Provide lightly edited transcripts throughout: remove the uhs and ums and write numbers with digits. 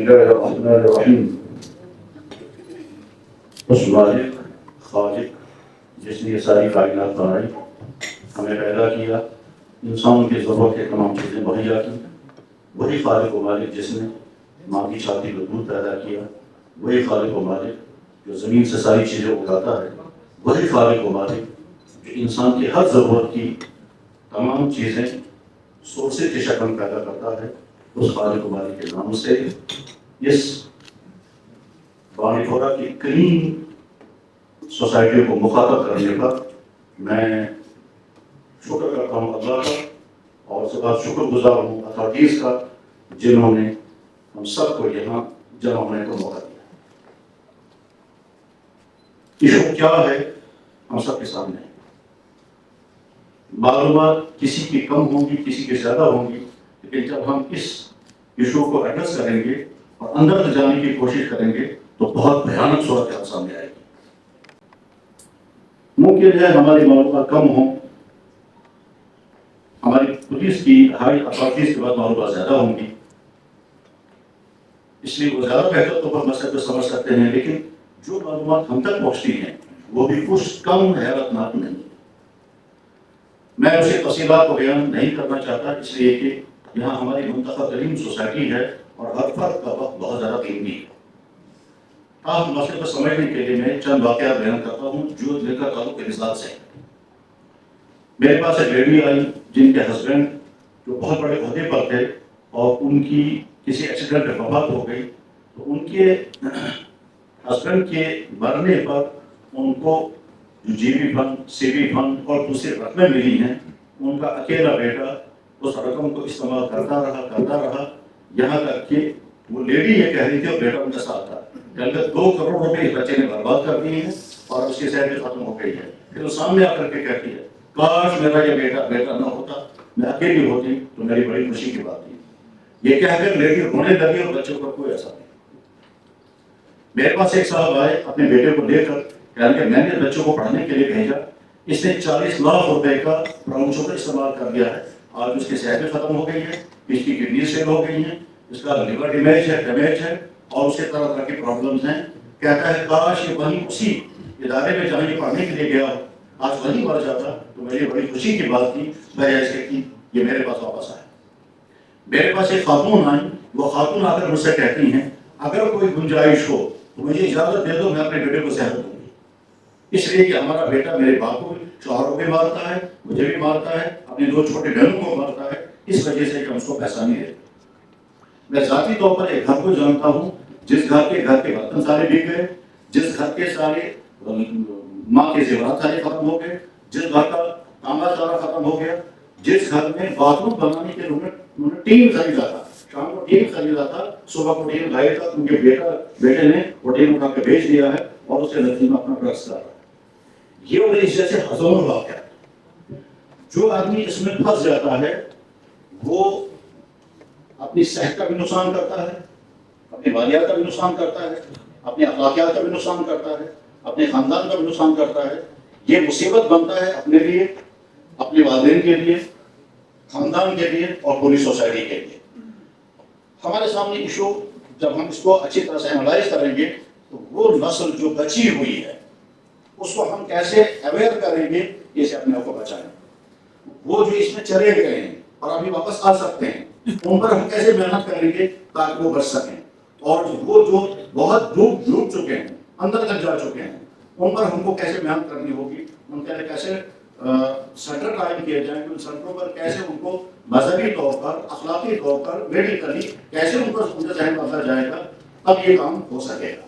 الله الرحمن الرحیم. اس مالک خالق جس نے یہ ساری کائنات بنائی، ہمیں پیدا کیا، انسانوں کی ضرورت کے تمام چیزیں مہیا کی، وہی خالق و مالک جس نے ماں کی چھاتی کو دودھ پیدا کیا، وہی خالق و مالک جو زمین سے ساری چیزیں اگاتا ہے، وہی خالق و مالک جو انسان کی ہر ضرورت کی تمام چیزیں سورسز کی شکل میں پیدا کرتا ہے. اس خالق و مالک کے نام سے اس بانڈی پورہ کی کلین سوسائٹی کو مخاطب کرنے کا میں شکر کرتا ہوں اللہ کا، اور اس کے بعد شکر گزار ہوں اتھارٹیز کا جنہوں نے ہم سب کو یہاں جمع ہونے کا موقع دیا. ایشو کیا ہے ہم سب کے سامنے؟ معلومات کسی کی کم ہوں گی، کسی کی زیادہ ہوں گی، لیکن جب ہم اس ایشو کو ایڈریس کریں گے اور اندر جانے کی کوشش کریں گے تو بہت بھیانک صورتحال سامنے آئے گی. ممکن ہے ہماری معلومات کم ہوں، ہماری پولیس کی ہائی اتھارٹیز کے بعد معلومات زیادہ ہوں گی، اس لیے وہ زیادہ بہتر طور پر مسئلے کو سمجھ سکتے ہیں، لیکن جو معلومات ہم تک پہنچتی ہیں وہ بھی کچھ کم حیرت ناک نہیں. میں اسے تفصیلات کو بیان نہیں کرنا چاہتا، اس لیے کہ یہاں ہماری منتخب ترین سوسائٹی ہے اور ہر فرد کا وقت بہت زیادہ قیمتی ہے. آپ مسئلے کو سمجھنے کے لیے میں چند واقعات بیان کرتا ہوں جو جن کا تعلق کے مثال سے ہے. میرے پاس ایک لیڈی آئی جن کے ہسبینڈ جو بہت بڑے عہدے پر تھے اور ان کی کسی ایکسیڈنٹ میں وفات ہو گئی، تو ان کے ہسبینڈ کے مرنے پر ان کو جو G B fund, C B fund اور دوسری رقمیں ملی ہیں، ان کا اکیلا بیٹا اس رقم کو استعمال کرتا رہا یہاں تک کہ وہ لیڈی یہ کہہ رہی تھی اور بیٹا ان کا ساتھ تھا کہ اگر 2 کروڑ روپے اس بچے نے برباد کر دیے ہیں اور اس کی صحت بھی ختم ہو گئی ہے. پھر وہ سامنے آ کر کے کہتی ہے کاش میرا یہ بیٹا نہ ہوتا، میں اکیلی ہوتی تو میری بڑی خوشی کی بات تھی. یہ کہہ کر لیڈی رونے لگی اور بچوں پر کوئی اثر نہیں. میرے پاس ایک صاحب آئے اپنے بیٹے کو لے کر، کہا کہ میں نے بچوں کو پڑھنے کے لیے بھیجا، اس نے 40 لاکھ روپے کا پراؤنچوں کا استعمال کر دیا ہے. آج اس کی صحت بھی ختم ہو گئی ہے، اس کی کڈنی فیل ہو گئی ہیں، اس کا لیور ڈیمیج ہے اور اس کے طرح طرح کی پرابلمز ہیں. کہتا ہے کاش یہ وہیں اسی ادارے میں جہاں یہ پڑھنے کے لیے گیا ہو آج وہیں مر جاتا تو میری بڑی خوشی کی بات تھی، بجائے اس کے کہ یہ میرے پاس واپس آیا. میرے پاس ایک خاتون آئی، وہ خاتون آ کر مجھ سے کہتی ہیں اگر کوئی گنجائش ہو تو مجھے اجازت دے دو، میں اپنے بیٹے کو صحت دوں گی. اس لیے کہ ہمارا بیٹا میرے باپ کو شوہر کو بھی مارتا ہے، مجھے بھی مارتا ہے، اپنی 2 چھوٹی بہنوں کو مارتا ہے، اس وجہ سے کہ ہم اس کو پیسہ نہیں دیتے. میں ذاتی طور پر ایک گھر کو جانتا ہوں جس گھر کے برتن سارے بک گئے، جس گھر کے سارے ماں کے زیورات سارے ختم ہو گئے، جس گھر کا تانبا سارا ختم ہو گیا، جس گھر میں باتھ روم بنانے کے انہوں نے ٹین خریدا تھا، شام کو ٹین خریدا تھا، صبح کو ٹین لائے تھا، ان کے بیٹے نے وہ ٹین اٹھا کے بیچ دیا ہے اور اس کے نتیجے میں اپنا ڈرگس کر رہا ہے. یہ اور اس جیسے ہزاروں واقعات. جو آدمی اس میں پھنس جاتا ہے وہ اپنی صحت کا بھی نقصان کرتا ہے، اپنی مالیات کا بھی نقصان کرتا ہے، اپنے اخلاقیات کا بھی نقصان کرتا ہے، اپنے خاندان کا بھی نقصان کرتا ہے. یہ مصیبت بنتا ہے اپنے لیے، اپنے والدین کے لیے، خاندان کے لیے اور پوری سوسائٹی کے لیے. ہمارے سامنے ایشو جب ہم اس کو اچھی طرح سے انالائز کریں گے تو وہ نسل جو بچی ہوئی ہے اس کو ہم کیسے اویئر کریں گے کہ اسے اپنے آپ کو بچائیں. وہ جو اس میں چلے گئے ہیں اور ابھی واپس آ سکتے ہیں ان پر ہم کیسے محنت کریں گے تاکہ وہ بچ سکیں، اور وہ جو بہت ڈوب چکے ہیں، اندر تک جا چکے ہیں، ان پر ہم کو کیسے محنت کرنی ہوگی، ان کے لیے کیسے سینٹر قائم کیے جائیں گے، ان سینٹروں پر کیسے ان کو مذہبی طور پر، اخلاقی طور پر، میڈیکلی کیسے ان کا ذہن بدلا جائے گا، تب یہ کام ہو سکے گا.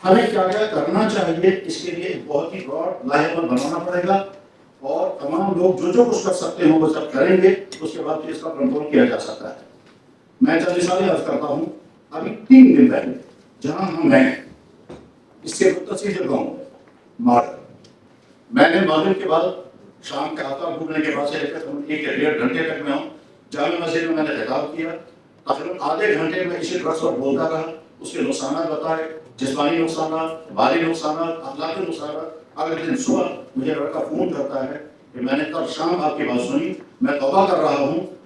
ہمیں کیا کیا کرنا چاہیے، اس کے لیے بہت ہی براڈ لاہے عمل بنانا پڑے گا اور تمام لوگ جو کچھ کر سکتے ہیں وہ سب کریں گے، اس کے بعد اس کا کنٹرول کیا جا سکتا ہے. میں چند مثالیں عرض کرتا ہوں. ابھی 3 دن پہلے جہاں ہم ہیں اس سے متصل گاؤں ماڈل، میں نے مغرب کے بعد شام کے آتا گھومنے کے بعد سے لے کر 1-1.5 گھنٹے تک میں ہوں. جامع مسجد میں نے خطاب کیا، تقریباً آدھے گھنٹے میں اسی ڈرگس پر بولتا رہا، اس کے نقصانات بتائے، جسمانی نقصانات، مالی نقصانات، اخلاقی نقصانات. اگلے دن صبح مجھے لڑکا فون کرتا ہے کہ میں نے کل شام آپ کی بات سنی، میں توبہ کر رہا ہوں